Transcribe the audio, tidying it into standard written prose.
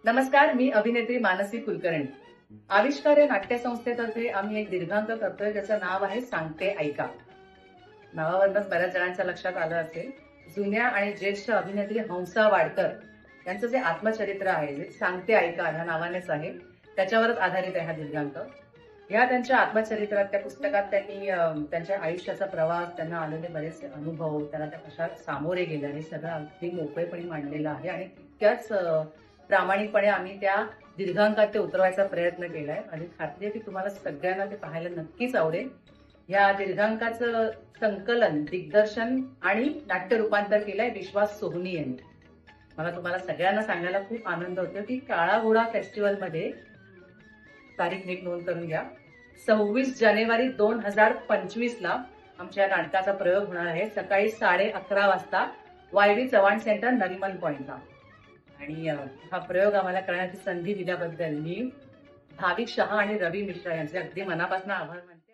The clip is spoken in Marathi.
नमस्कार, मी अभिनेत्री मानसी कुलकर्णी. आविष्कार या नाट्यसंस्थेतर्फे आम्ही एक दीर्घांक करतोय ज्याचं नाव आहे सांगते ऐका. नावावरूनच बऱ्याच जणांच्या लक्षात आलं असेल. जुन्या आणि ज्येष्ठ अभिनेत्री हंसा वाडकर यांचं जे आत्मचरित्र आहे, जे सांगते ऐका ह्या नावानेच आहे, त्याच्यावरच आधारित आहे हा दीर्घांक. या त्यांच्या आत्मचरित्रात, त्या पुस्तकात त्यांनी त्यांच्या आयुष्याचा प्रवास, त्यांना आलेले बरेचसे अनुभव, त्यांना त्या कशा सामोरे गेल्या हे सगळं अगदी मोकळेपणी मांडलेलं आहे आणि तितक्याच प्रामाणिकपणे आम्ही त्या दीर्घांकात ते उतरवायचा प्रयत्न केलाय. आणि खात्री आहे की तुम्हाला सगळ्यांना ते पाहायला नक्कीच आवडेल. या दीर्घांकाचं संकलन, दिग्दर्शन आणि नाट्य रूपांतर केलंय विश्वास सोहनी यांनी. मला तुम्हाला सगळ्यांना सांगायला खूप आनंद होतो की काळा घोडा फेस्टिवलमध्ये, तारीख नीट नोंद करून घ्या, 26 जानेवारी 2025 ला आमच्या या नाटकाचा प्रयोग होणार आहे. सकाळी 11:30 वाजता वायवी चव्हाण सेंटर, नरिमन पॉइंटला. आणि हा प्रयोग आम्हाला करण्याची संधी दिल्याबद्दल मी भाविक शहा आणि रवी मिश्रा यांचे अगदी मनापासून आभार मानते.